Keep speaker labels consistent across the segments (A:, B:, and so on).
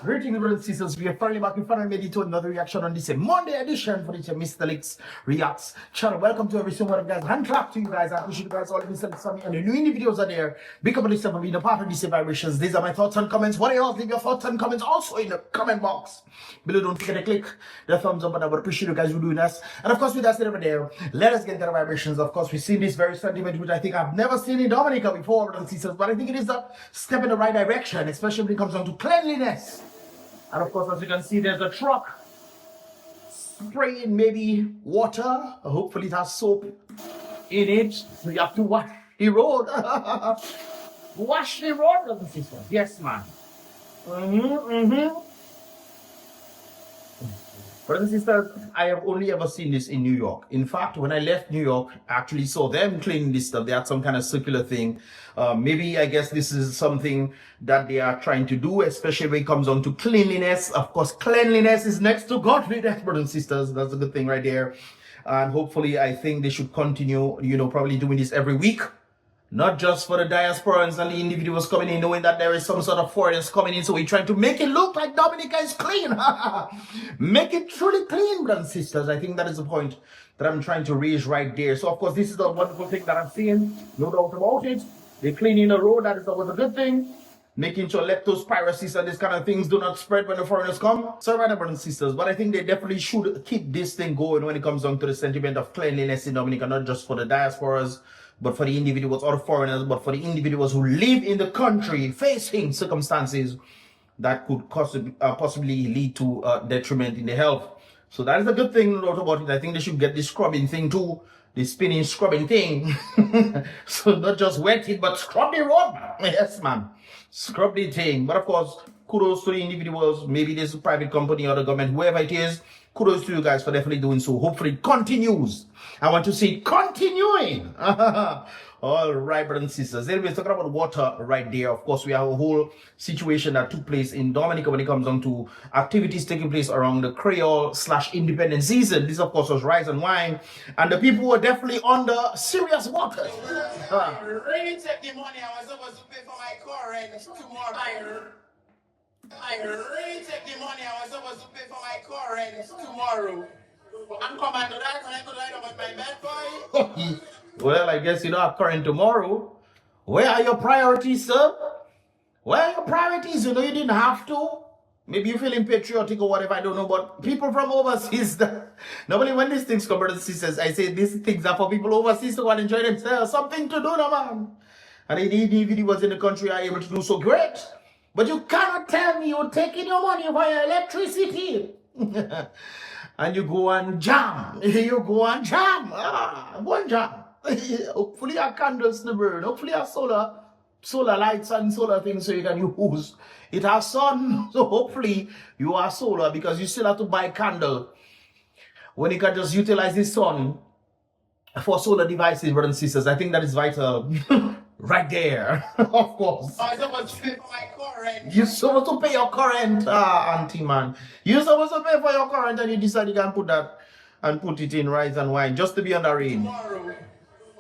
A: Greetings, brothers and sisters. We are finally back in front of me to another reaction on this Monday edition for this Mystelics Reacts channel. Welcome to every single one of you guys. Hand clap to you guys. I appreciate you guys all the Mystelics on me. And the new indie videos are there. Big up on this for being a part of these vibrations. These are my thoughts and comments. What are yours? Leave your thoughts and comments also in the comment box below. Don't forget to click the thumbs up button. I would appreciate you guys who doing this. And of course, with that said over there, let us get into the vibrations. Of course, we've seen this very sentiment, which I think I've never seen in Dominica before, brothers and sisters. But I think it is a step in the right direction, especially when it comes down to cleanliness. And of course, as you can see, there's a truck spraying maybe water. Hopefully it has soap in it. So you have to wash the road. Wash the road, brothers and sisters. Yes, man. Brothers and sisters, I have only ever seen this in New York. In fact, when I left New York, I actually saw them cleaning this stuff. They had some kind of circular thing. Maybe, I guess this is something that they are trying to do, especially when it comes on to cleanliness. Of course, cleanliness is next to godliness, brothers and sisters. That's a good thing right there. And hopefully, I think they should continue, probably doing this every week. Not just for the diasporans and the individuals coming in, knowing that there is some sort of foreigners coming in. So we're trying to make it look like Dominica is clean. Make it truly clean, brothers and sisters. I think that is the point that I'm trying to raise right there. So, of course, this is a wonderful thing that I'm seeing. No doubt about it. They're cleaning the road. That is always a good thing. Making sure leptospirosis and this kind of things do not spread when the foreigners come. So, right, brothers and sisters. But I think they definitely should keep this thing going when it comes down to the sentiment of cleanliness in Dominica, not just for the diasporas, but for the individuals or the foreigners, but for the individuals who live in the country facing circumstances that could possibly lead to detriment in their health. So that is a good thing, no doubt about it. I think they should get this scrubbing thing too, the spinning scrubbing thing. So not just wet it, but scrub the road. Yes, man. Scrub the thing. But of course, kudos to the individuals. Maybe this is a private company or the government, whoever it is. Kudos to you guys for definitely doing so. Hopefully it continues. I want to see it continuing. All right, brothers and sisters. Anyways, talking about water right there. Of course, we have a whole situation that took place in Dominica when it comes down to activities taking place around the Creole/independence season. This, of course, was rice and wine. And the people were definitely under serious water.
B: Really take the money I was supposed to pay for my car rent tomorrow. I really take the money I was supposed to pay for my car rent tomorrow. I'm coming to that when I could lie on my bed, boy.
A: Well, I guess you don't have current tomorrow. Where are your priorities, sir? Where are your priorities? You know you didn't have to. Maybe you're feeling patriotic or whatever, I don't know. But people from overseas, normally when these things come, brothers and sisters, I say these things are for people overseas to go and enjoy themselves. Something to do, no, man. And the individuals in the country are able to do so great. But you cannot tell me you're taking your money for your electricity. And you go and jam. You go and jam. Go and jam. Hopefully your candles to burn. Hopefully your solar lights and solar things so you can use. It has sun. So hopefully you are solar because you still have to buy candle. When you can just utilize the sun for solar devices, brothers and sisters, I think that is vital. Right there, of course.
B: I was supposed to pay for my car rent.
A: You're supposed to pay your current, auntie man. You're supposed to pay for your current and you decide you can put that and put it in rice and wine just to be on the rain.
B: Tomorrow.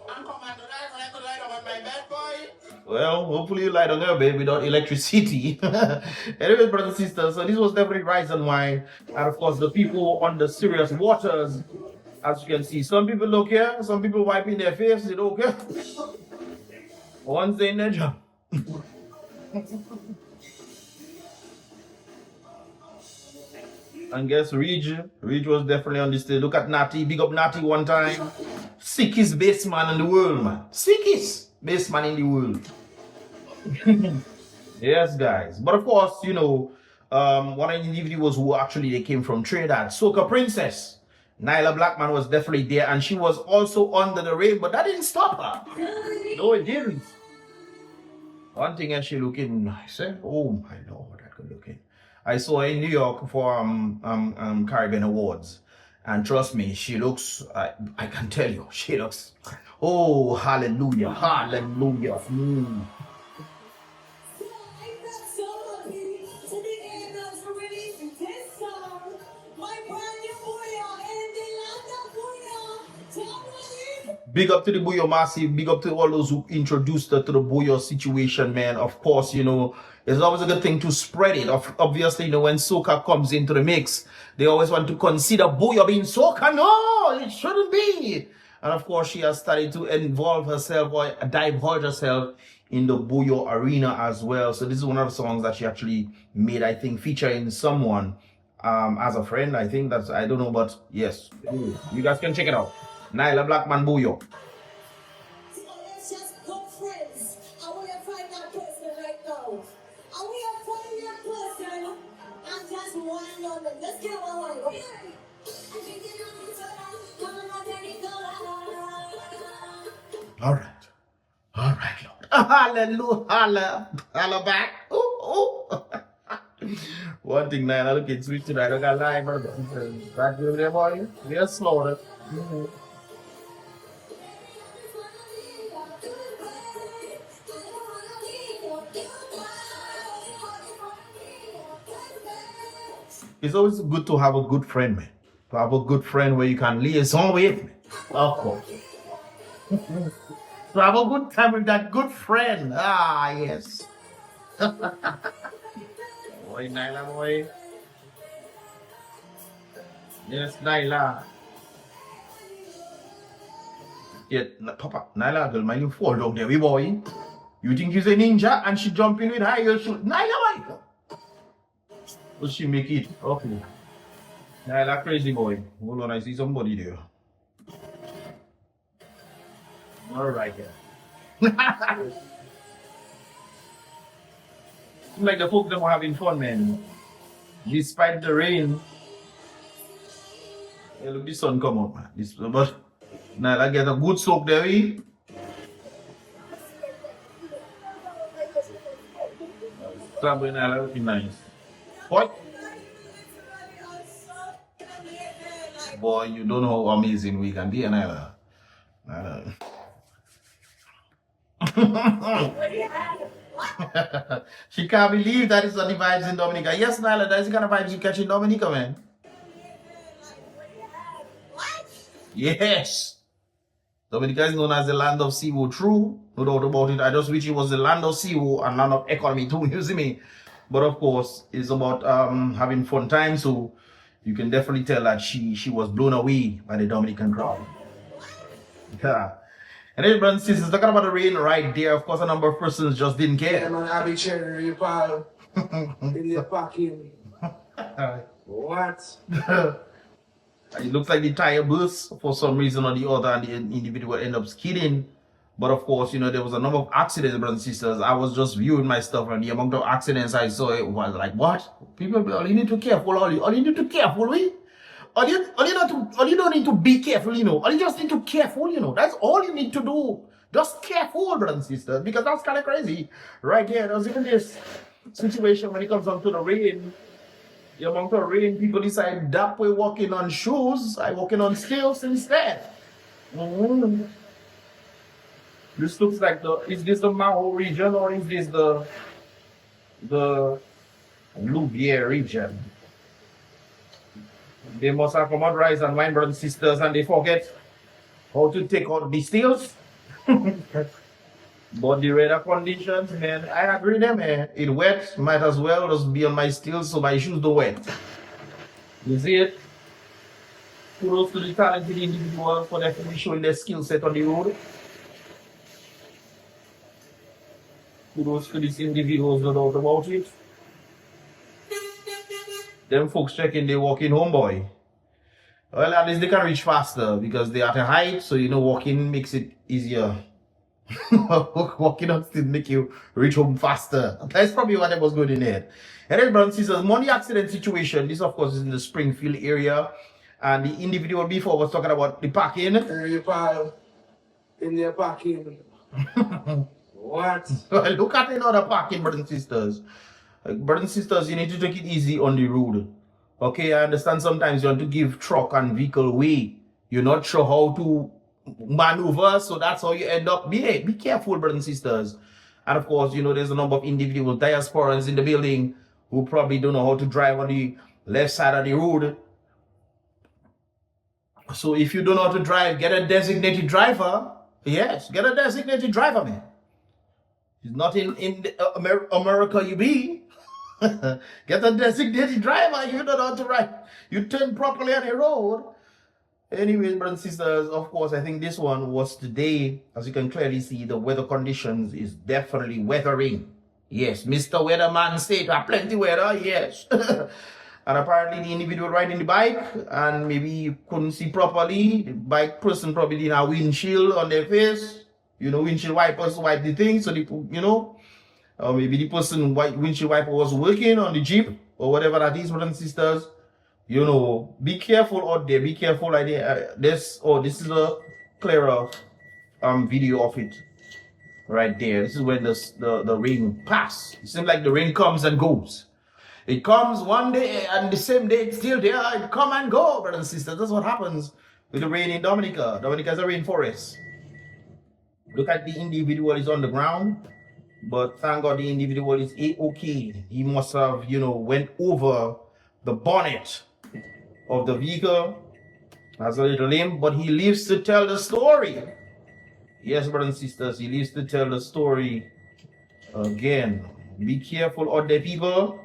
B: I'm coming to that when I could lie on my bed, boy.
A: Well, hopefully you lie on your bed without electricity. Anyway, brothers and sisters, so this was definitely rice and wine. And of course, the people on the serious waters, as you can see. Some people look here, some people wiping their face, they don't care. Once they in their job. And guess Ridge was definitely on this day. Look at Natty, big up Natty one time. Sickest bassman in the world, man. Sickest bassman in the world. Yes, guys. But of course, one of the individuals who actually they came from Trinidad, Soca Princess. NAILAH Blackman was definitely there, and she was also under the rain, but that didn't stop her. No, it didn't. One thing as she looking, I said, oh my Lord, that good looking. I saw her in New York for Caribbean Awards, and trust me, she looks. I can tell you, she looks. Oh, hallelujah, hallelujah. Big up to the Buyo Massive. Big up to all those who introduced her to the Buyo situation, man. Of course, you know, it's always a good thing to spread it. Obviously, you know, when soca comes into the mix, they always want to consider Buyo being soca. No, it shouldn't be. And of course, she has started to involve herself or divulge herself in the Buyo arena as well. So this is one of the songs that she actually made, I think, featuring someone as a friend. I think that's, I don't know, but yes, you guys can check it out. NAILAH Blackman Buyo.
C: So let's just go friends. I want to find that person right now. I want to find that person and just one on them. Let's get one.
A: All right, Lord. Hallelujah. Holla back. Ooh. One thing, NAILAH looking sweet tonight. I don't got lie, brother. Back over there, boy. We are slaughtered. It's always good to have a good friend, man. To have a good friend where you can liaison with, man. Of course. To have a good time with that good friend. Ah, yes. Boy, NAILAH, boy. Yes, NAILAH. Yeah, Papa, NAILAH, girl, man, you fall down there, we boy. You think you's a ninja and she jump in with high heel shoot. NAILAH, boy. Will she make it? Okay. NAILAH, crazy boy. Hold on, I see somebody there. All right, yeah. Like the folks them were having fun, man. Despite the rain. Hey, look, the sun come out, man. But NAILAH get a good soak there, eh? Strawberry NAILAH looking nice. What? Boy, you don't know how amazing we can be, NAILAH. She can't believe that is the vibes in Dominica. Yes, NAILAH, that is the kind of vibes you catch in Dominica, man. Yes. Dominica is known as the land of Siwo. True, no doubt about it. I just wish it was the land of Siwo and land of economy too, you see me? But of course, it's about having fun time, so you can definitely tell that she was blown away by the Dominican crowd. Yeah. And then, brothers and sisters, talking about the rain right there, of course, a number of persons just didn't care.
B: Yeah, man, I be cherry pal in the parking. What?
A: It looks like the tire burst for some reason or the other, and the individual ended up skidding. But of course, you know, there was a number of accidents, brothers and sisters. I was just viewing my stuff, and the amount of accidents I saw, it was like, what? People, all you need to be careful, all you need to be careful, we? All you don't need to be careful, you know. All you just need to be careful, you know. That's all you need to do. Just careful, brothers and sisters, because that's kind of crazy. Right here, there's even this situation when it comes down to the rain. The amount of rain, people decide that way walking on shoes, I walking on stilts instead. This looks like is this the Mao region or is this the Louvier region? They must have come out rice and wine, brothers and sisters, and they forget how to take out the stilts. But the weather conditions, man, I agree them, man. It wet, might as well just be on my stilts so my shoes don't wet. You see it? Kudos to the talented individuals for definitely showing their skill set on the road. Kudos to these individuals, no doubt about it. Them folks checking they walking home, boy. Well, at least they can reach faster because they are at a height, so you know walking makes it easier. Walking up still make you reach home faster. That's probably what I was going in there. And then, brothers and sisters, money accident situation. This, of course, is in the Springfield area. And the individual before was talking about the parking.
B: Ferry pal in the parking. What?
A: Well, look at another parking, brothers and sisters. Brothers and sisters, you need to take it easy on the road. Okay, I understand sometimes you want to give truck and vehicle way. You're not sure how to maneuver, so that's how you end up. Be careful, brothers and sisters. And of course, you know, there's a number of individual diasporans in the building who probably don't know how to drive on the left side of the road. So if you don't know how to drive, get a designated driver. Yes, get a designated driver, man. It's not in America you be. Get a designated driver. You don't know how to ride. You turn properly on the road. Anyways, brothers and sisters, of course, I think this one was today. As you can clearly see, the weather conditions is definitely weathering. Yes, Mr. Weatherman said, plenty weather, yes. And apparently the individual riding the bike and maybe you couldn't see properly. The bike person probably didn't have windshield on their face. You know, windshield wipers wipe the thing, so they, you know, or maybe the person windshield wiper was working on the Jeep or whatever that is, brothers and sisters. You know, be careful out there. Be careful like this. Oh, this is a clearer video of it right there. This is when the rain pass. It seems like the rain comes and goes. It comes one day and the same day it's still there. It come and go, brothers and sisters. That's what happens with the rain in Dominica. Dominica is a rainforest. Look at the individual is on the ground, but thank God the individual is okay. He must have, you know, went over the bonnet of the vehicle. That's a little lame, but he lives to tell the story. Yes, brothers and sisters, he lives to tell the story again. Be careful out there, people.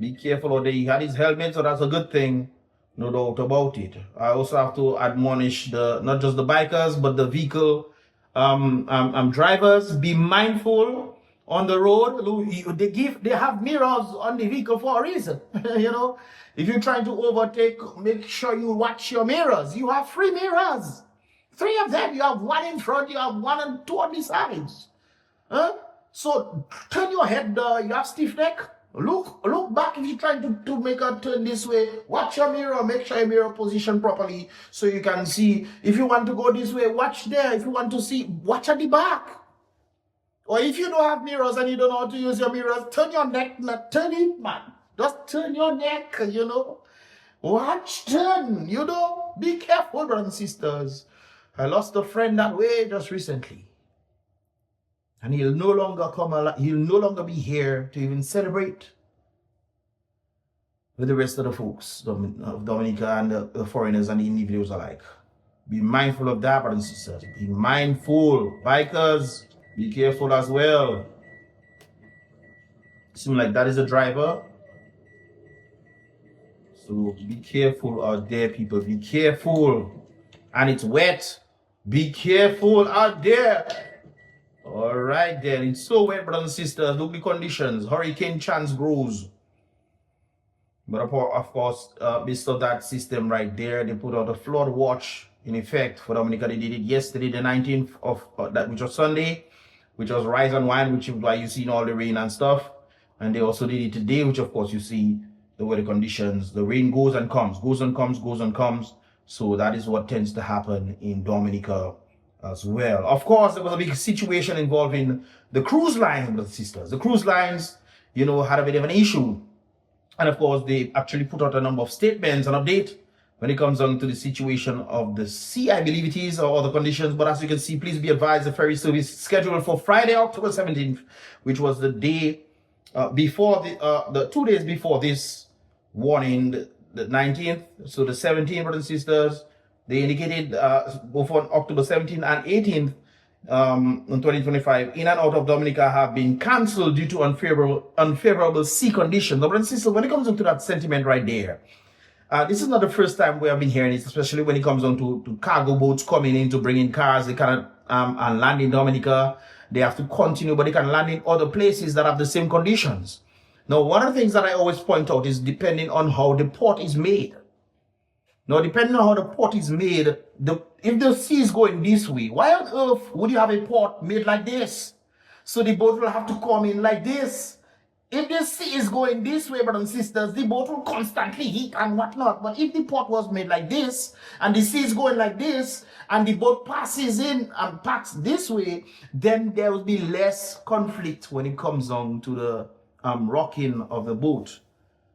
A: Be careful out there. He had his helmet, so that's a good thing. No doubt about it. I also have to admonish not just the bikers, but the vehicle drivers. Be mindful on the road. They have mirrors on the vehicle for a reason. You know, if you're trying to overtake, make sure you watch your mirrors. You have 3 mirrors. 3 of them. You have 1 in front, you have 1 and 2 on the sides. So turn your head, you have stiff neck. Look back if you're trying to make a turn this way. Watch your mirror, make sure your mirror position properly so you can see. If you want to go this way, watch there. If you want to see, watch at the back. Or if you don't have mirrors and you don't know how to use your mirrors, turn your neck, not turn it, man. Just turn your neck, you know. Watch, turn, you know. Be careful, brothers and sisters. I lost a friend that way just recently. And he'll no longer be here to even celebrate with the rest of the folks of Dominica and the foreigners and the individuals alike. Be mindful of that, brothers and sisters. Be mindful. Bikers, be careful as well. Seems like that is a driver. So be careful out there, people. Be careful. And it's wet. Be careful out there. All right, then. It's so wet, brothers and sisters. Look the conditions. Hurricane chance grows. But of course, based on that system right there, they put out a flood watch in effect for Dominica. They did it yesterday, the 19th of that, which was Sunday, which was rise and wine, which is why you see all the rain and stuff. And they also did it today, which of course you see the weather conditions. The rain goes and comes, goes and comes, goes and comes. So that is what tends to happen in Dominica as well. Of course, there was a big situation involving the cruise lines, brothers and sisters. The cruise lines, you know, had a bit of an issue. And of course, they actually put out a number of statements and update when it comes down to the situation of the sea, I believe it is, or other conditions. But as you can see, please be advised, the ferry service scheduled for Friday, October 17th, which was the day before the 2 days before this warning, the 19th. So the 17th, brothers and sisters, they indicated both on October 17th and 18th in 2025, in and out of Dominica have been cancelled due to unfavorable sea conditions. Brothers and sisters, when it comes into that sentiment right there, this is not the first time we have been hearing it, especially when it comes on to cargo boats coming in to bring in cars. They cannot and land in Dominica. They have to continue, but they can land in other places that have the same conditions. Now, one of the things that I always point out is depending on how the port is made. Now, depending on how the port is made, if the sea is going this way, why on earth would you have a port made like this? So the boat will have to come in like this. If the sea is going this way, brothers and sisters, the boat will constantly hit and whatnot. But if the port was made like this, and the sea is going like this, and the boat passes in and packs this way, then there will be less conflict when it comes on to the rocking of the boat.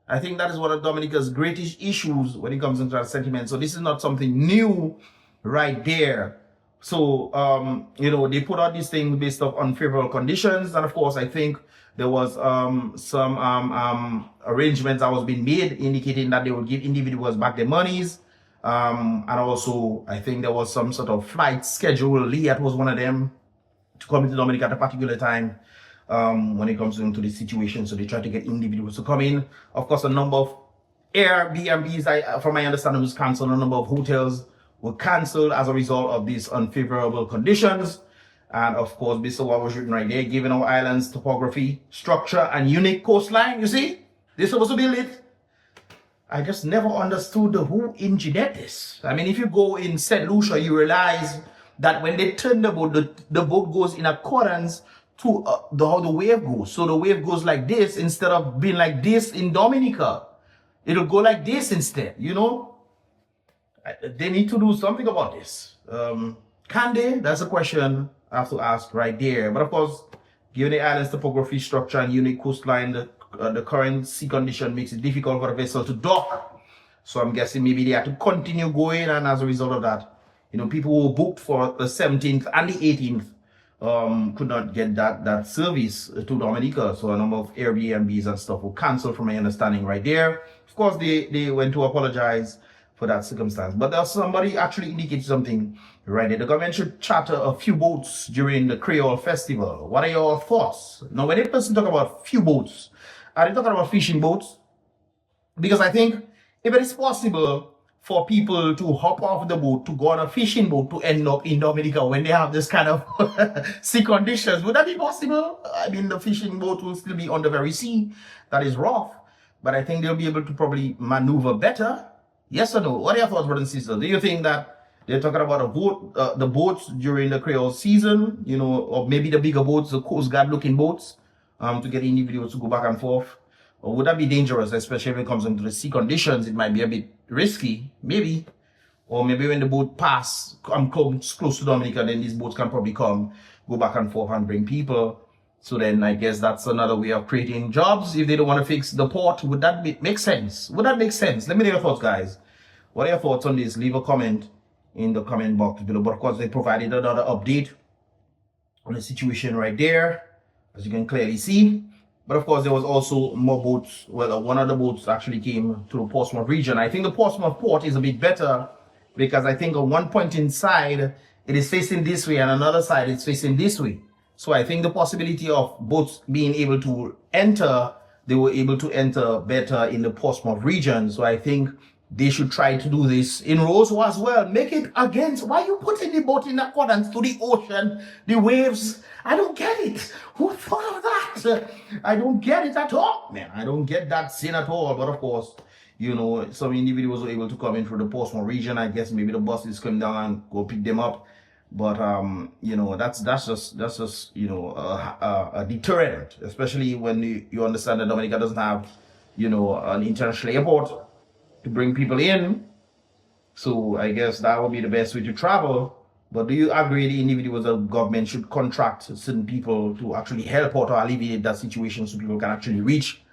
A: I think that is one of Dominica's greatest issues when it comes into that sentiment. So this is not something new right there. So, you know, they put out these things based on unfavorable conditions. And of course, I think there was some arrangements that was being made indicating that they would give individuals back their monies And also, I think there was some sort of flight schedule. Liat was one of them to come into Dominica at a particular time when it comes into this situation. So they try to get individuals to come in. Of course, a number of Airbnbs, from my understanding, was cancelled. A number of hotels were cancelled as a result of these unfavorable conditions. And of course, this is what was written right there, given our island's topography, structure, and unique coastline. You see, they're supposed to build it. I just never understood who engineered this. I mean, if you go in St. Lucia, you realize that when they turn the boat, the boat goes in accordance to how the wave goes. So the wave goes like this instead of being like this in Dominica. It'll go like this instead, you know? They need to do something about this. Can they? That's a question I have to ask right there. But of course, given the island's topography, structure, and unique coastline, the current sea condition makes it difficult for the vessel to dock. So I'm guessing maybe they had to continue going, and as a result of that, you know, people who booked for the 17th and the 18th could not get that service to Dominica. So a number of Airbnbs and stuff were cancelled, from my understanding right there. Of course, they went to apologize for that circumstance. But there's somebody actually indicated something right there. The government should charter a few boats during the Creole Festival. What are your thoughts? Now, when a person talk about few boats, are they talking about fishing boats? Because I think if it is possible for people to hop off the boat to go on a fishing boat to end up in Dominica when they have this kind of sea conditions, would that be possible? I mean, the fishing boat will still be on the very sea that is rough, but I think they'll be able to probably maneuver better. Yes or no? What are your thoughts, brothers and sisters? Do you think that they're talking about a boat, the boats during the Creole season, you know, or maybe the bigger boats, the Coast Guard looking boats, to get individuals to go back and forth? Or would that be dangerous, especially when it comes into the sea conditions? It might be a bit risky, maybe. Or maybe when the boat comes close to Dominica, then these boats can probably go back and forth and bring people. So then I guess that's another way of creating jobs. If they don't want to fix the port, would that make sense? Would that make sense? Let me know your thoughts, guys. What are your thoughts on this? Leave a comment in the comment box below. But of course, they provided another update on the situation right there, as you can clearly see. But of course, there was also more boats. Well, one of the boats actually came to the Portsmouth region. I think the Portsmouth port is a bit better because I think on one point inside, it is facing this way and another side it's facing this way. So I think the possibility of boats being able to enter, they were able to enter better in the Portsmouth region. So I think they should try to do this in Roseau as well. Make it against, why you putting the boat in accordance to the ocean, the waves? I don't get it. Who thought of that? I don't get it at all, man. I don't get that sin at all. But of course, you know, some individuals were able to come in through the Portsmouth region. I guess maybe the bus is coming down and go pick them up. But you know, that's just you know, a deterrent, especially when you understand that Dominica doesn't have, you know, an international airport to bring people in. So I guess that would be the best way to travel. But do you agree the individuals of government should contract certain people to actually help out or alleviate that situation so people can actually reach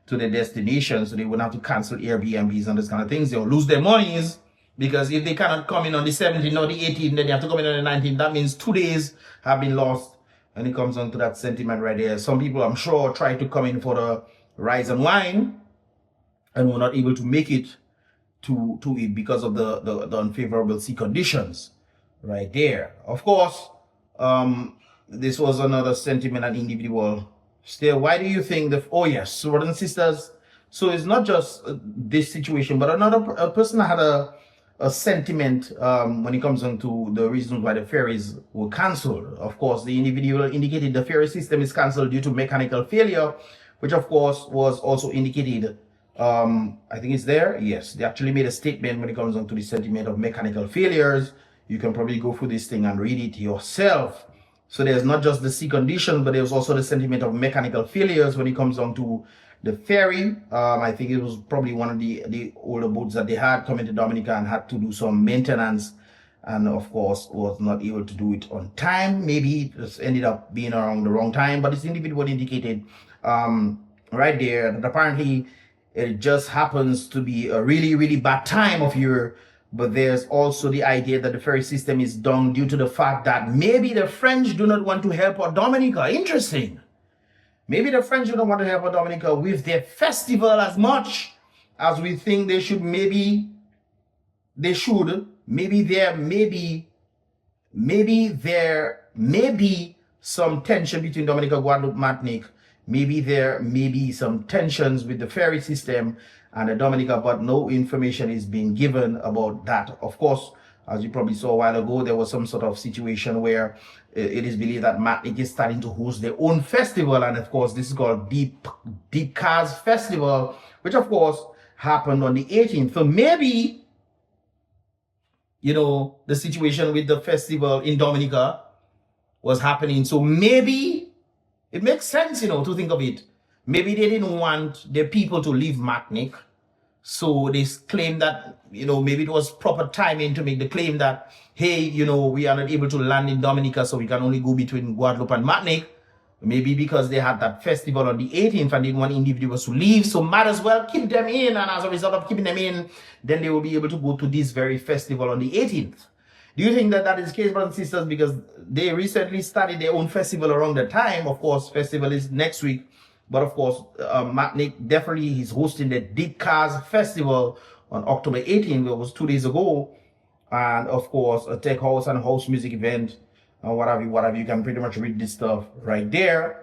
A: to their destination, so they wouldn't have to cancel Airbnbs and this kind of things? They'll lose their monies, because if they cannot come in on the 17th or the 18th, then they have to come in on the 19th. That means 2 days have been lost. And it comes on to that sentiment right there. Some people, I'm sure, try to come in for the rise and wine and were not able to make it to it because of the unfavorable sea conditions right there. Of course, this was another sentiment and individual. Still, why do you think oh yes, so brothers and sisters, so it's not just this situation, but a person had a sentiment when it comes on to the reasons why the ferries were cancelled. Of course, the individual indicated the ferry system is cancelled due to mechanical failure, which of course was also indicated. I think it's there. Yes, they actually made a statement when it comes on to the sentiment of mechanical failures. You can probably go through this thing and read it yourself. So there's not just the sea condition, but there's also the sentiment of mechanical failures when it comes on to the ferry. I think it was probably one of the older boats that they had coming to Dominica and had to do some maintenance, and of course was not able to do it on time. Maybe it just ended up being around the wrong time. But this individual indicated right there that apparently it just happens to be a really, really bad time of year. But there's also the idea that the ferry system is down due to the fact that maybe the French do not want to help out Dominica. Interesting. Maybe the French do not want to help out Dominica with their festival as much as we think they should maybe they should, maybe there may be some tension between Dominica, Guadeloupe, Martinique. Maybe there may be some tensions with the ferry system and the Dominica, but no information is being given about that. Of course, as you probably saw a while ago, there was some sort of situation where it is believed that Martinique is starting to host their own festival, and of course, this is called Deep Cars Festival, which of course happened on the 18th. So maybe, you know, the situation with the festival in Dominica was happening. So maybe it makes sense, you know, to think of it. Maybe they didn't want their people to leave Martinique. So they claim that, you know, maybe it was proper timing to make the claim that, hey, you know, we are not able to land in Dominica, so we can only go between Guadeloupe and Martinique. Maybe because they had that festival on the 18th and didn't want individuals to leave, so might as well keep them in. And as a result of keeping them in, then they will be able to go to this very festival on the 18th. Do you think that that is the case, brothers and sisters? Because they recently started their own festival around the time. Of course, festival is next week. But of course, Martinique definitely is hosting the Deep Cars Festival on October 18th. It was 2 days ago. And of course, a tech house and house music event. And whatever. You can pretty much read this stuff right there.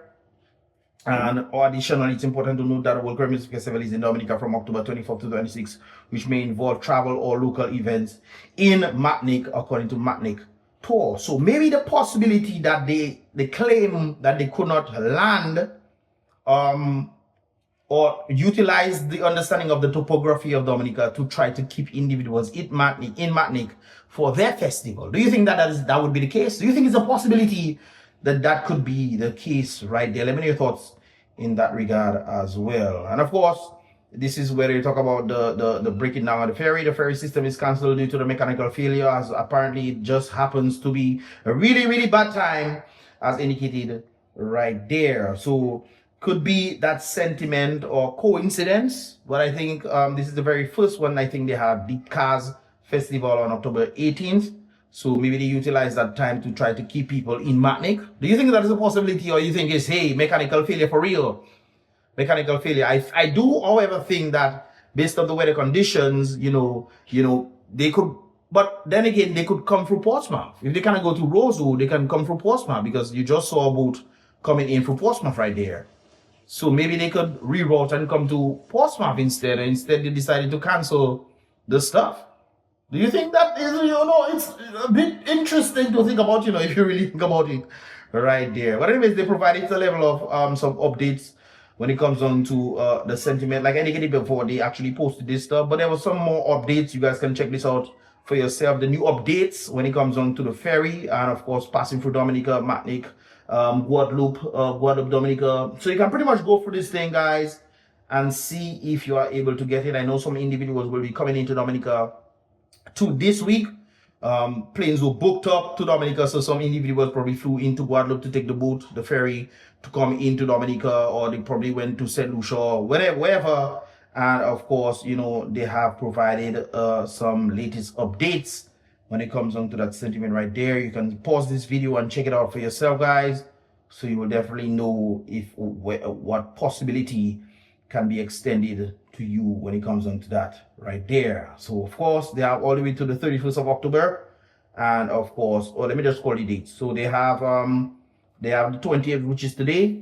A: And additionally, it's important to note that the World Curry Music Festival is in Dominica from October 24th to 26th, which may involve travel or local events in Martinique, according to Martinique Tour. So maybe the possibility that they claim that they could not land or utilize the understanding of the topography of Dominica to try to keep individuals in Martinique for their festival. Do you think that would be the case? Do you think it's a possibility that could be the case right there? Let me know your thoughts in that regard as well. And of course, this is where they talk about the breaking down of the ferry. The ferry system is cancelled due to the mechanical failure, as apparently it just happens to be a really, really bad time, as indicated right there. So could be that sentiment or coincidence, but I think this is the very first one. I think they have Deep Cars Festival on October 18th. So maybe they utilize that time to try to keep people in Martinique. Do you think that is a possibility, or you think it's, hey, mechanical failure for real? Mechanical failure. I do, however, think that based on the weather conditions, you know, they could, but then again, they could come through Portsmouth. If they cannot go to Rosewood, they can come through Portsmouth, because you just saw a boat coming in from Portsmouth right there. So maybe they could reroute and come to Portsmouth instead. And instead, they decided to cancel the stuff. Do you think that is, you know, it's a bit interesting to think about, you know, if you really think about it right there. But anyways, they provided a level of some updates when it comes on to the sentiment. Like I indicated before, they actually posted this stuff, but there was some more updates. You guys can check this out for yourself. The new updates when it comes on to the ferry, and of course, passing through Dominica, Martinique, Guadeloupe, Dominica. So you can pretty much go through this thing, guys, and see if you are able to get it. I know some individuals will be coming into Dominica to this week. Planes were booked up to Dominica, so some individuals probably flew into Guadeloupe to take the boat, the ferry, to come into Dominica, or they probably went to St. Lucia or wherever. And of course, you know, they have provided some latest updates when it comes on to that sentiment right there. You can pause this video and check it out for yourself, guys, so you will definitely know if what possibility can be extended to you when it comes on to that right there. So of course, they have all the way to the 31st of October, and of course, let me just call the dates. So they have the 20th, which is today.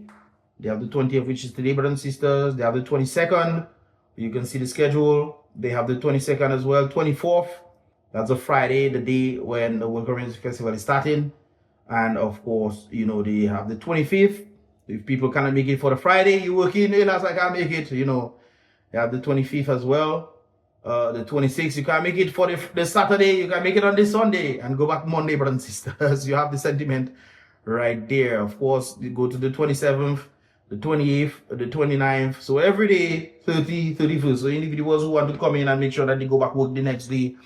A: They have the 20th, which is today, brothers and sisters. They have the 22nd. You can see the schedule. They have the 22nd as well. 24th, that's a Friday, the day when the World Curry Music Festival is starting. And of course, you know, they have the 25th. If people cannot make it for the Friday, you work in, as I can't make it, you know. They have the 25th as well. The 26th, you can't make it for the Saturday. You can make it on this Sunday and go back Monday, brothers and sisters. You have the sentiment right there. Of course, you go to the 27th, the 28th, the 29th. So every day, 30, 31st. So individuals who want to come in and make sure that they go back work the next day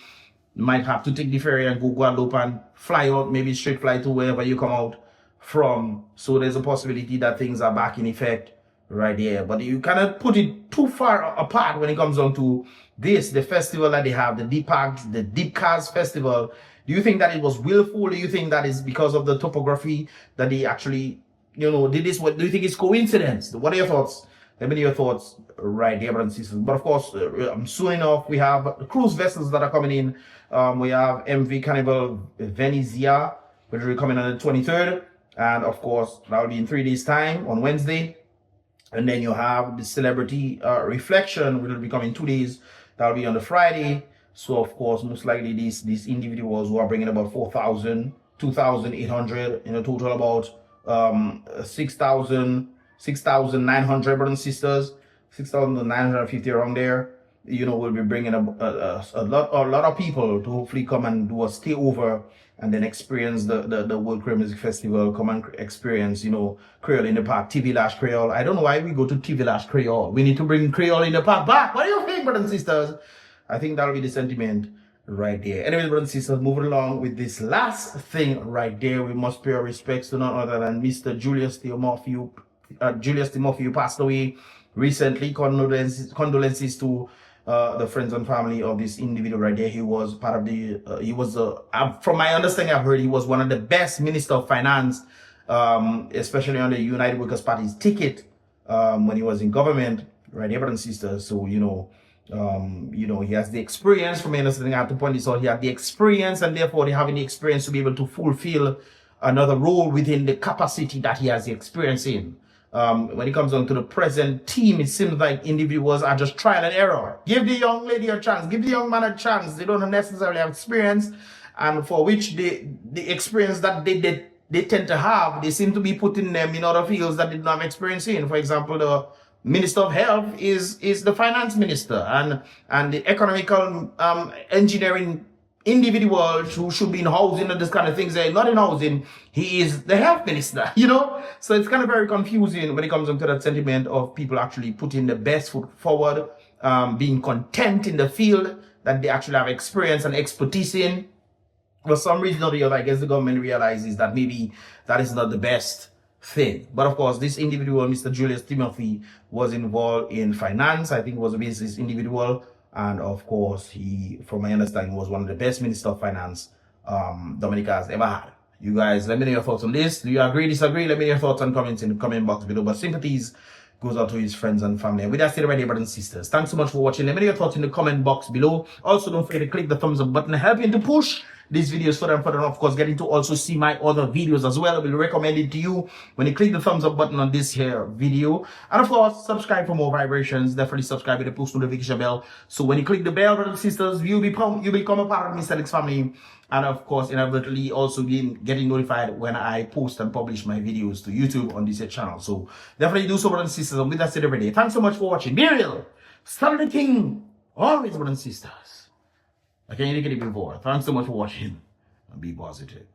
A: might have to take the ferry and go Guadeloupe and fly out, maybe straight fly to wherever you come out from. So there's a possibility that things are back in effect right there. But you cannot put it too far apart when it comes on to this, the festival that they have, the Deep Cars Festival. Do you think that it was willful? Do you think that is because of the topography that they actually, you know, did this? What do you think is coincidence? What are your thoughts Let me know your thoughts right there, brothers and sisters. But of course, soon enough, we have the cruise vessels that are coming in. We have MV Carnival Venezia, which will be coming on the 23rd. And of course, that will be in 3 days' time on Wednesday. And then you have the Celebrity Reflection, which will be coming 2 days. That will be on the Friday. So of course, most likely these individuals who are bringing about 4,000, 2,800, in a total about 6,900 brothers and sisters, 6,950 around there. You know, we'll be bringing a lot of people to hopefully come and do a stay over and then experience the World Creole Music Festival. Come and experience, you know, Creole in the Park, TV Creole. I don't know why we go to TV Creole. We need to bring Creole in the Park back. What do you think, brothers and sisters? I think that'll be the sentiment right there. Anyways, brothers and sisters, moving along with this last thing right there, we must pay our respects to none other than Mr. Julius Theomopheu. Julius Theomopheu passed away recently. Condolences to the friends and family of this individual right there. He was part of the, from my understanding, I've heard he was one of the best Minister of Finance, especially on the United Workers' Party's ticket when he was in government, right there, brothers and sisters. So, you know, he has the experience. From my understanding, I have to point this out. He had the experience, and therefore, they having the experience to be able to fulfill another role within the capacity that he has the experience in. When it comes on to the present team, it seems like individuals are just trial and error. Give the young lady a chance. Give the young man a chance. They don't necessarily have experience, and for which the experience that they tend to have, they seem to be putting them in other fields that they don't have experience in. For example, the Minister of Health is the finance minister, and the economical engineering individual who should be in housing and this kind of things, they're not in housing. He is the health minister, you know? So it's kind of very confusing when it comes to that sentiment of people actually putting the best foot forward, being content in the field that they actually have experience and expertise in. For some reason or the other, I guess the government realizes that maybe that is not the best thing. But of course, this individual, Mr. Julius Theomopheu, was involved in finance. I think was a business individual. And of course, he, from my understanding, was one of the best Minister of Finance Dominica has ever had. You guys, let me know your thoughts on this. Do you agree, disagree? Let me know your thoughts and comments in the comment box below. But sympathies goes out to his friends and family. And with that said, right here, brothers and sisters, thanks so much for watching. Let me know your thoughts in the comment box below. Also, don't forget to click the thumbs up button, helping to push these videos further and further. And of course, getting to also see my other videos as well. I will recommend it to you when you click the thumbs up button on this here video. And of course, subscribe for more vibrations. Definitely subscribe with the post notification bell. So when you click the bell, brothers and sisters, you become a part of Mystelics family. And of course, inadvertently also getting notified when I post and publish my videos to YouTube on this channel. So definitely do so, brothers and sisters. And with that said, every day, thanks so much for watching. Be real, start the king, always, brothers and sisters. I can't get it before. Thanks so much for watching and be positive.